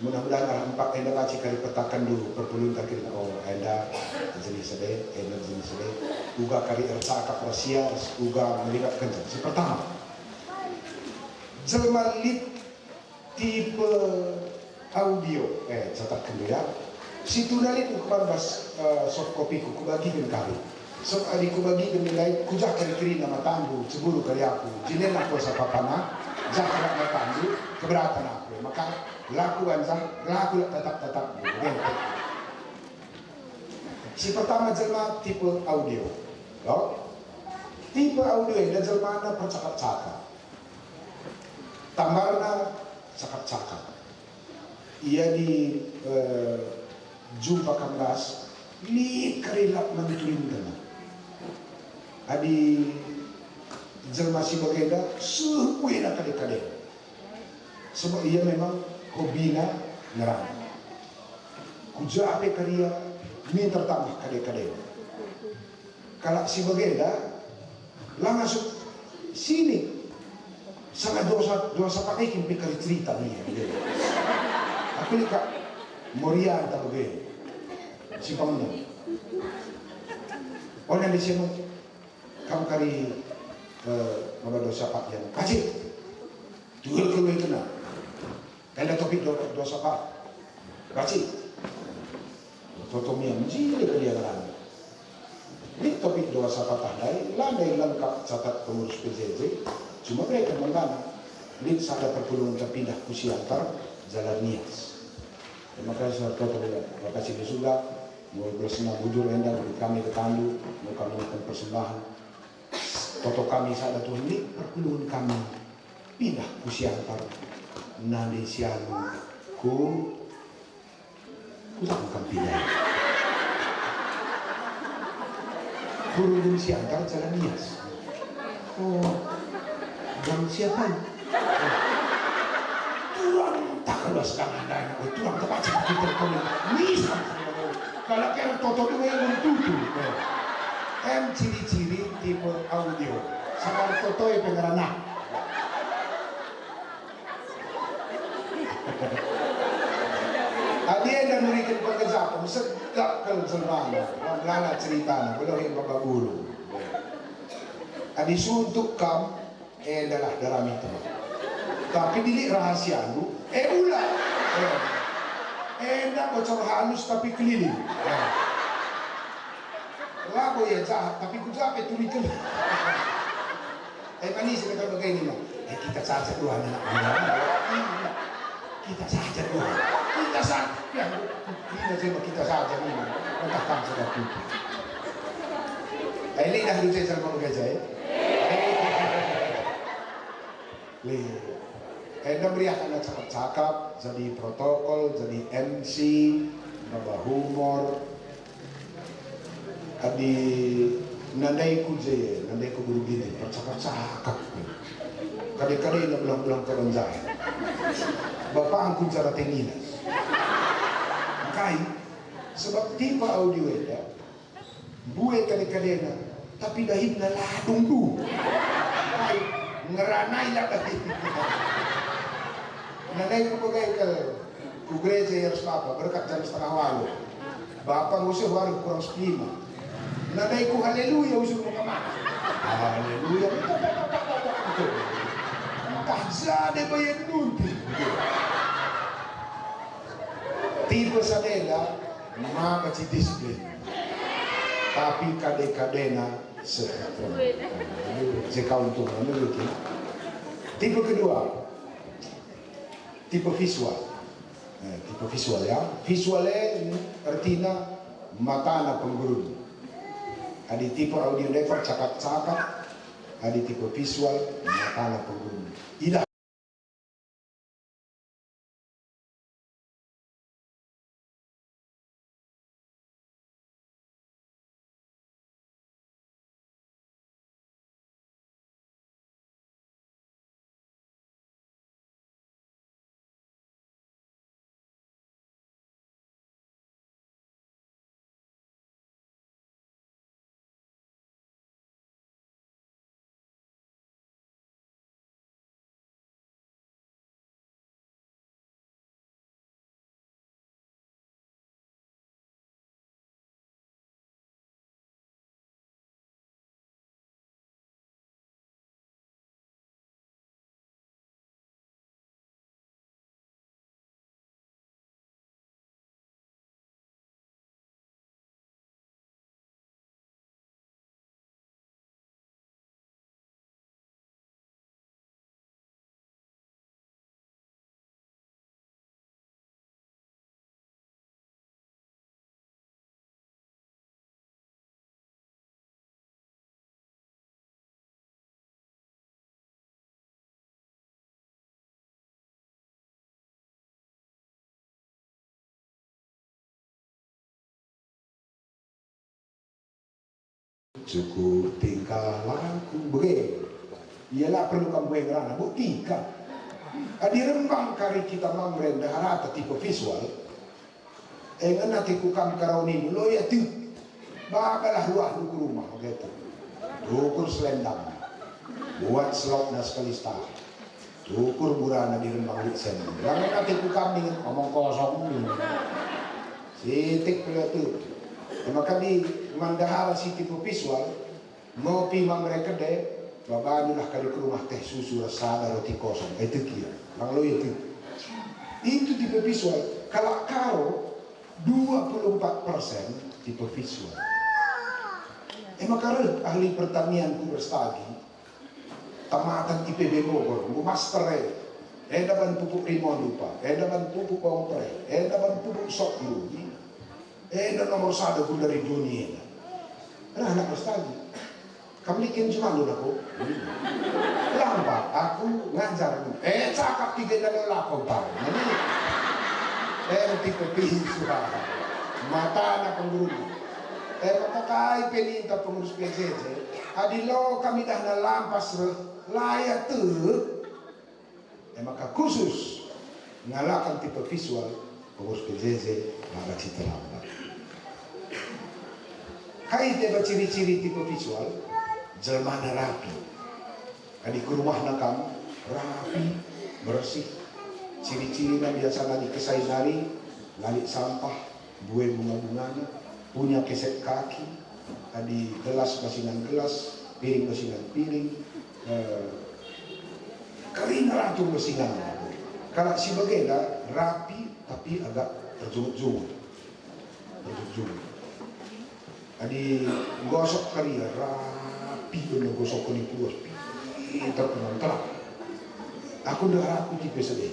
Speaker 2: mudah-mudahan 4 anda baca kali petakan dulu perpelun takir anda jenis sedih anda jenis sedih uga kali ercakap rahasia uga melibatkan si pertama jemaah lead tipe audio catat kembali ya situ nalit ukuran bas soft copy ku bagi dengan kali so adik ku bagi dengan kujak kiri nama tandu ceburu kali aku jinen aku sa papana jakar nama tandu keberatan aku maka lakukan laku tetap si pertama jelma tipe audio tipe audio ini jelma percakap-cakap tambarna cakap-cakap ia di jumpa kamras li karilap mantuin kana adi jelma si bagenda suwe na kade-kade sebab ia memang hobina ngerang kuja ape karya minta tambah kade-kade kalau si bagenda lang masuk sini sangat dosa pakai kimpi kali cerita nih aku lihat Moria tak boleh si pangnya Orang di sini kamu kari dosa pak yang kasih tuh kalau itu nak ada topik dosa pak kasih totomia menjadi keliaran ini topik dosa pak tandai landai lengkap catat pengurus PJJ cuma mereka mengana ini sada perpuluhan terpindah kusiantar Jalan Nias. Terima kasih terima kasih juga mau bersenang bujur endang kami ketandu mau kami akan persembahan foto kami saat Tuhan ini perpuluhan kami pindah kusiantar nade sianu ku bukan pindah kurung siantar Jalan Nias. Oh yang siapa? Tuang tak keluar sedang ada tuang tempat kita kami misal kalau kira toto itu yang mentutu ciri-ciri tipe audio sama toto yang pengerana dia yang memberikan pekerjaan sedap kalau selama melana cerita belum yang bapak guru adi suntuk kam adalah dalam itu tapi dili rahasia lu ulah enak bocor halus tapi keliling lagu ya jahat tapi ku jahat turikan manis kita begini mah kita saja Tuhan anak kita saja Tuhan kita saja kita saja nih mentahkan sudah kita ini dah lucu sama gajah Enda beriakan cakap-cakap, jadi protokol, jadi MC, nambah humor. Adi nandai ku guru gini, percakap-cakap. Kadang-kadang nak belang-belang kerenjah. Bapak angkun cara tenginas. Kai, sebab tipe audio enda, buat kadang-kadang, tapi dahit na ladung tu. Kai, ngeranai lah tadi. Nanay ko bagay ke gereja harus apa berkat jam 3:30 bapak usah warung kurang 5 nanay ko haleluya usah mo kemana haleluya entah zade bayan nunti tipe sadela maka si disiplin tapi kade-kadena sekeuntungan itu. Tipe kedua tipe visual. Tipe visual ya. Visualnya artinya mata na pengguru. Ada tipe audio level cakap-cakap. Ada tipe visual mata na pengguru. Tidak. Cukup tingkah laku begini. Ialah perlu kamu yang rana buktikan. Adi rembang kari kita mamren dahara atau tipe visual. Nanti ku kam karauni lo ya tu. Bakalah luah lu ke rumah begitu. Ukur selendang. Buat slot nas kalista. Ukur burana di rembang litsen. Jangan nanti ku kami ngomong kosong. Sitik pula tu. Maka di mandahara si tipe visual mau pima mereka deh babanulah kali ke rumah teh susu rasa roti kosong itu kia bang lo itu tipe visual. Kalau karo 24% tipe visual. Maka ahli pertanian ku berstagi tamatan IPB Bogor ku master daban pupuk rimon lupa daban pupuk bawang pre daban pupuk sok lu dan nomor 1 ku dari dunia. Nah anak berstagi kami bikin cuma dulu aku lambat aku ngajar cakap 3 dalam lakon tahu ini tipe visual mata anak pengguru maka kai peninta pengurus PJJ adilo kami dah nalampas layak tuh maka khusus ngalakan tipe visual pengurus PJJ nggak cita lambat kai tiba ciri-ciri tipe visual jelmana rapi adi ke rumah nakam rapi bersih ciri-ciri yang biasa lagi kesai nari lalik sampah buah bunga-bunganya punya keset kaki adi gelas basingan gelas piring basingan piring kering rancung basingan kalau si bagenda rapi tapi agak terjungut-jungut adi gosok kari rapi bener gosok kali puas pintar penonton aku udah rapi tipe sedih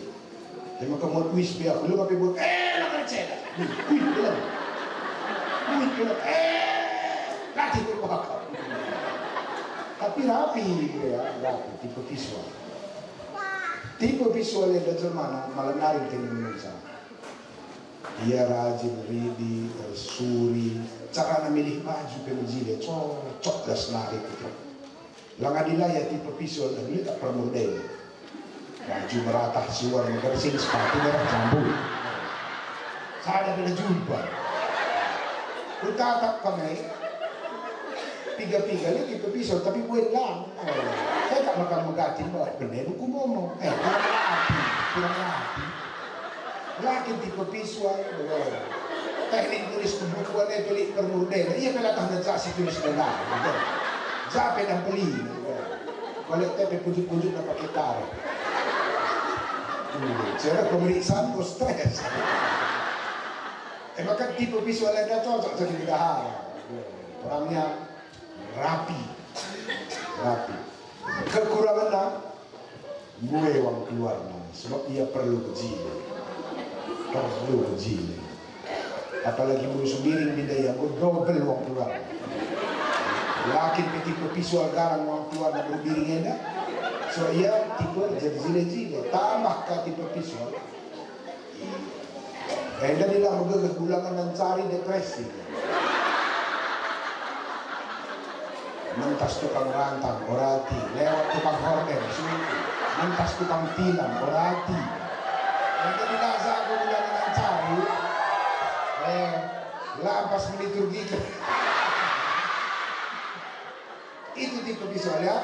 Speaker 2: tapi maka mau kuis biar aku lu apa buat nak kerja kuis bilang latih berbakar tapi rapi ya rapi tipe visual yang ada mana malam narik di Indonesia dia rajin ready tersuri cara memilih baju penjile cocok dan senari itu langadila ya tipe visual dan ini tak permodel baju meratah suara bersih sepatu merah jambu saya ada jumpa utatap kami tiga-tiga ini tipe visual tapi buat lang saya tak makan megatin buat bener aku ngomong kurang rapi lagi tipe visual teknik tulis kebukuan pelik permodel iya pelatah ngejasi tulis dengar siapa yang beli kalau tepe pujuk-pujuk nak pakai taruh cara pemeriksaan kok stres maka tipe visual ada cocok jadi bendahara orangnya rapi kekurangannya gue uang keluar sebab dia perlu kejile apalagi mau sendiri bidaya gue double uang keluar lakin tipe visual garang uang keluar nak berbiring enak so ia tipe jadi jile tambah ke tipe visual dan dia menggegah bulangan dan cari depresi mentas tukang rantang orati lewat tukang horden mentas tukang tilam orati dan dia bilang aku bulangan dan cari lampas meliturgi itu tipe visual ya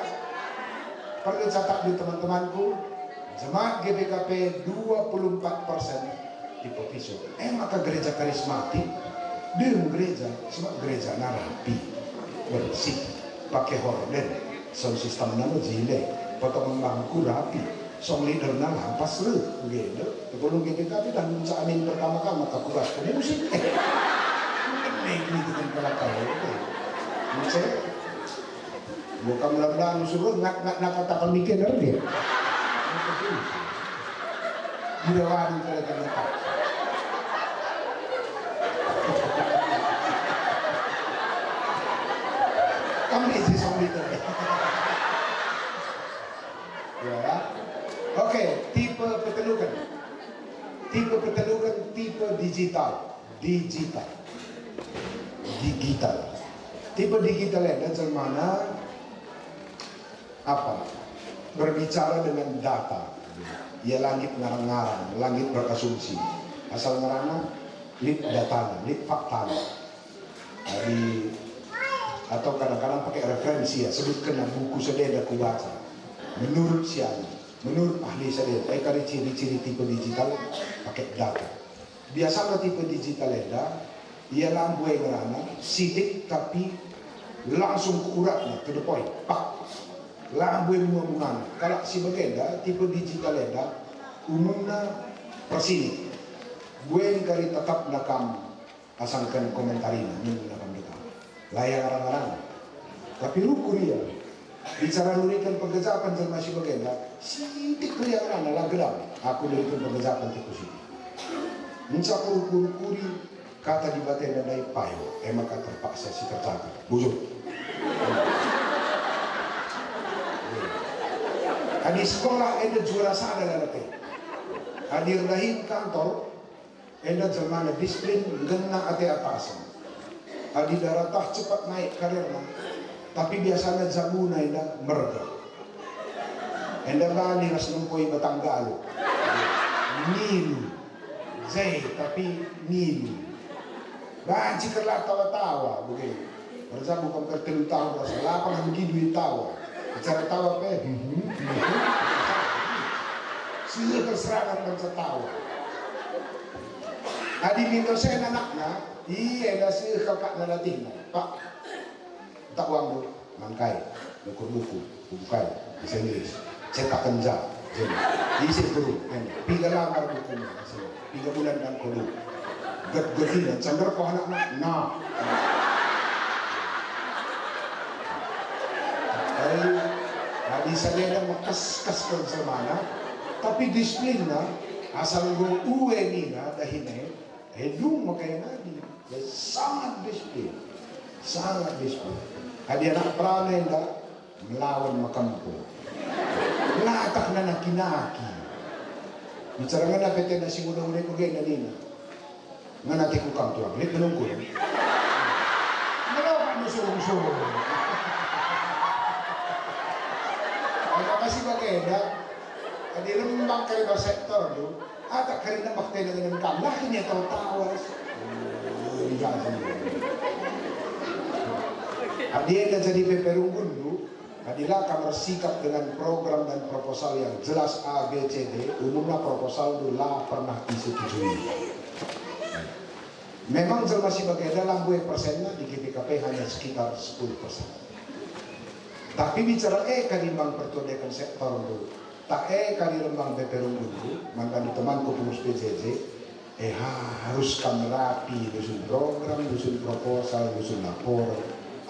Speaker 2: perlu catat di teman-temanku jemaat GBKP 24% tipe visual maka gereja karismatik dia gereja sebab gereja rapi bersih pakai horden sound system nama jile potong bangku rapi song leader nang lampas lu gitu sebelum GBKP dan amin pertama-tama maka kuras ke musik ini dengan kelakar itu bukan mudah-mudahan suruh nak katakan mikir dari dia tidak wani kalau kami isi soliter ya oke tipe petelukan tipe digital tipe digital dan mana apa berbicara dengan data ya langit ngarang-ngarang langit berasumsi asal ngarang lip data lip fakta jadi atau kadang-kadang pakai referensi ya sebutkan buku sededa ku baca menurut siapa menurut ahli sededa kali ciri-ciri tipe digital pakai data biasanya tipe digital ada Ia lampu ngerana, sidik tapi langsung ke uratnya, to the point. Pak. Lampu mungan. Kalau si bagenda, tipe digital eda, umumnya persini. Gue kali tetap nakam pasangkan komentarin, ini nakam kita. Layak orang-orang. Tapi ruku dia. Bicara nurikan pengejapan sama si bagenda, sidik kelihatan lah geram. Aku nurikan pengejapan tikus ini. Minta kuri kata di batin dan naik payo, maka terpaksa si tercatat. Bujur. Di sekolah ada juara sana nanti. Hadir dahin kantor, ada zaman disiplin gena ate atasan. Adi daratah cepat naik karirnya, tapi biasanya zabuna ida merga. Enda bani ras numpoi batanggalu. Nilu, zai tapi nilu. Banci kerla tawa-tawa begini. Berzabu kamper telu tahun rasa lapang begini duit tawa. Bicara tawa pe. Sudah terserangan dan tawa. Adi minta saya anaknya, iya dah sih kakak nalatin. Pak, tak uang dulu, mangkai, ukur buku, bukai, bahasa Inggris, cetak kenja, jadi isi dulu, tiga lamar bukunya, 3 bulan dan kodu, get-getin, cender kau anak-anak, nah. Adi saya makas-kas kerjamana, tapi disiplinnya asal gue uwe nina dahine, hedung makanya nadi, sangat disiplin, sangat disiplin. Adi anak perana enda melawan makampu, latak na nakinaki. Bicara nga PT nasi muda-muda pagay na nina, nga natin ko kang tuwag, lit menungko. Malawan mo surong-surong. Kasi bagenda, di naman kayo ba sektor do, at kari na bakte na ganun ka, laki niya tawas. Dia dan jadi peperunggun do, adilah kamar sikap dengan program dan proposal yang jelas A, B, C, D, umumnya proposal do lah pernah disetujui. Memang masih bagenda lambu persennya di GPKP hanya sekitar 10%. Tapi bicara kalimbang pertundekan sektor dulu, tak kalimbang beperung dulu, maka di temanku pengurus PJJ, harus kami rapi, dusun program, dusun proposal, dusun lapor,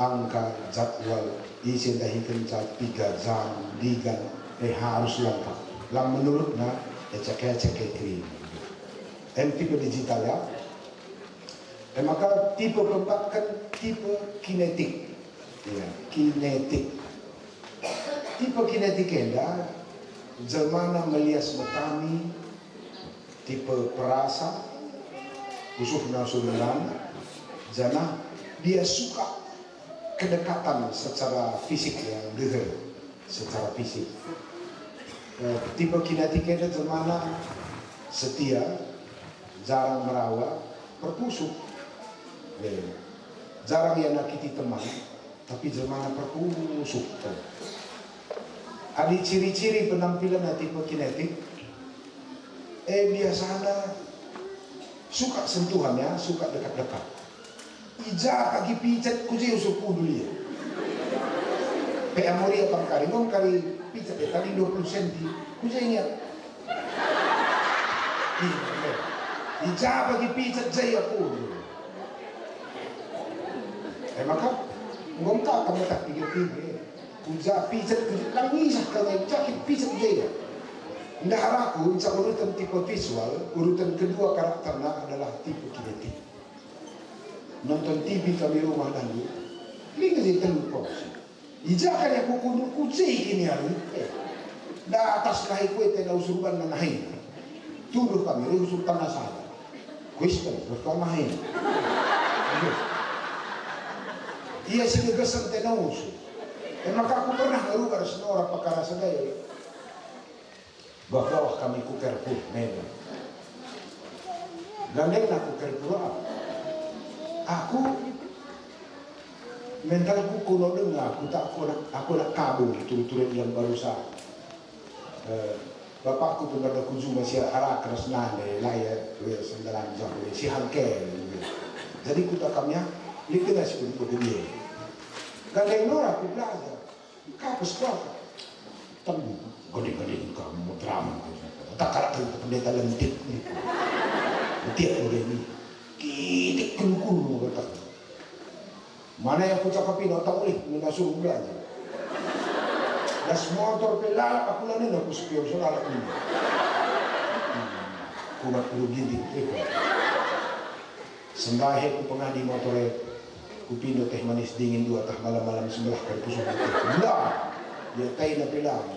Speaker 2: angka, jadwal, isi dahi kencat 3 jam, digan, harus lengkap. Lang menurutnya, cek kiri. Tipe digital ya, maka tipe keempat kan tipe kinetik, ya, kinetik. Tipe kinetik enda, Jermana melias metami, tipe perasa, usukna surunan, jana dia suka kedekatan secara fisik yang deher, secara fisik. Tipe kinetik enda Jermana setia, jarang merawat, perpusuk, jarang yang nakiti teman, tapi Jermana perpusuk. Ada ciri-ciri penampilan tipe kinetik. Biasanya suka sentuhannya, suka dekat-dekat. Ija pagi pijat kuji usuk dulu ya. Amori apa kali ngom kali pijat tadi 20 cm. Kuji ingat. Ija pagi pijat jaya aku. Maka ngom tak kamu tak pikir-pikir. Uja pijat lang isah kami jakit pijat dia. Ndah haraku insya urutan tipe visual, urutan kedua karakternya adalah tipe kinetik. Nonton TV kami rumah dulu, lihat di telur ija kan aku kudu kucing ini hari. Da atas nahi kue tena usuruban na nahi. Tuduh kami usur tanah sana. Kuistan berkamahin. Ia sih gegesan tena usur. Maka aku pernah ngerubah senora perkara sedaya. Bawah kami ku kerpur, memang. Gandeng aku kerpur apa? Aku mentalku kuno dengar, aku nak kabur turut-turut yang baru sah. Bapakku pun ada kunjung masih arah keras nane, layar, sendalan jauh, si hangkel. Jadi kita kamnya likida si untuk dia. Gandeng Nora ku belajar. Kapus kuat. Temu gede-gede kamu drama. Tak kalah pendeta lentit ni. Tiap boleh ni. Kitik kulu kata. Mana yang aku cakapin tak boleh, nak suruh belajar. Das motor pelak aku lah ni nak kuspion soal ni. Kumat perlu gini, Sembahe ku pengadi motornya, ku pindo teh manis dingin dua tah malam-malam sebelah kali pusuk itu. Belah, dia tay na pelang.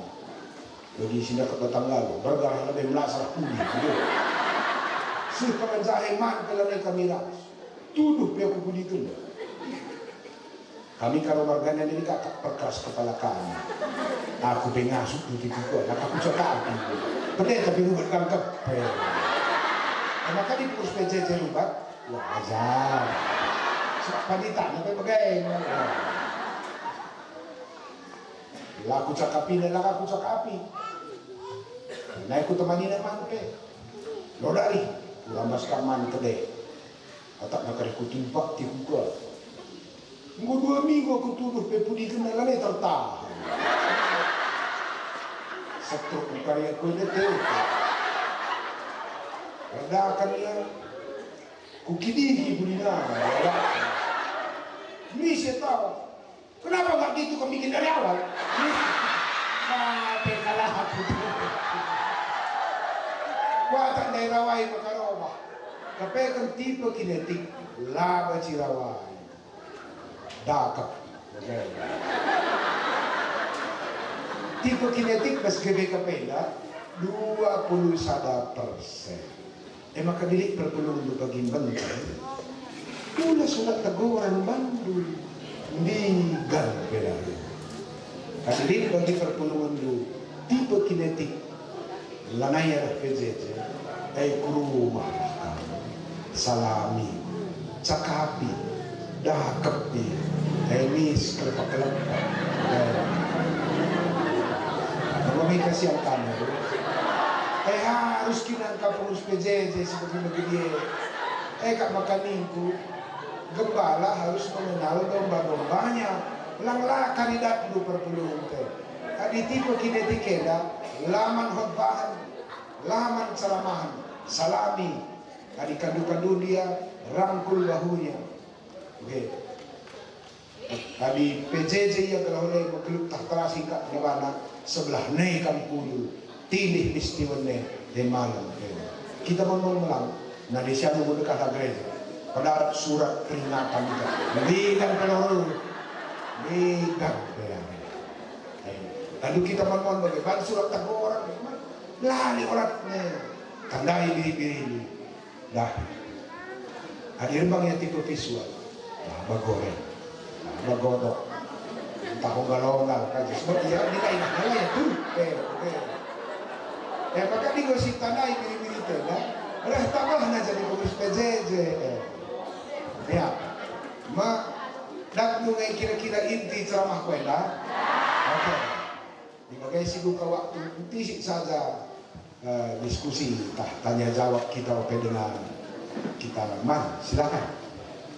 Speaker 2: Bagi sini ke batang lalu, bergarah lebih melasar kuli. Suka menjahe man kelalai kami ras. Tuduh pihak ku kuli kena. Kami karo margana ini kakak perkeras kepala kami. Aku pengasuk putih juga, nak aku cakap api. Pendeta tapi rubat kangkep. Maka di purus PJJ rubat, wajar. Pandita, nak bagai. Laku cakapi, aku cakapi. Naik ku temani nama ke. Lo dari, ulamas kaman kede. Atak nak ku timpak ti ku. Minggu 2 minggu aku tuduh pepudi kenalan ni tertahan. Setruk karya ku ini tu. Ada akan dia kukidigi budina. Ni saya tahu. Kenapa tak gitu kau bikin dari awal? Sampai kalah aku. Kuatan daerah wai makaroma. Tapi kan tipe kinetik laba cirawai. Dakap. Tipe kinetik pas GBKP 21%. Maka dilik perpulung lu bagi bantay. Mula sulat teguran bandul. Hindi ganpela. Dilik bagi perpulungan lu tipe kinetik. Lanaya PJJ. Ay kuruma. Salami. Cakapi. Dakap ni. Emis kelepak-kelepak. Kami kasih ang kanan. Harus kinangka purus PJJ seperti begini. Kak makaninku gembala harus mengenal domba-dombanya. Langlah kandidat dulu perpuluhan teh. Adi tipe kinetikeda laman khutbahan, laman ceramahan, salami. Adi kadu-kadu dia rangkul bahunya. Oke. Adi PJJ yang kalau oleh makluk tahtara singkat di mana sebelah nei kampulu tilih istiwane de malam. Kita mengulang na di siya mo dekat gereja. Pada surat peringatan kita. Nabigan peluru. Nabigan peluru. Lalu kita memohon bagaimana surat teguran. Lali oratnya. Tandai biri-biri. Dah. Hadir bang yang tipe visual. Bagoreng. Bagodok. Tahu galongal kaji. Sebab dia nilai ya tuh. Maka di gosip tandai biri-biri itu. Udah tambah na jadi pengurus PJJ. Ya. Dak nungay kira-kira inti ceramah kuenda. Oke. Dibagai buka waktu tisik saja diskusi tanya jawab kita dengan kita. Man, silakan.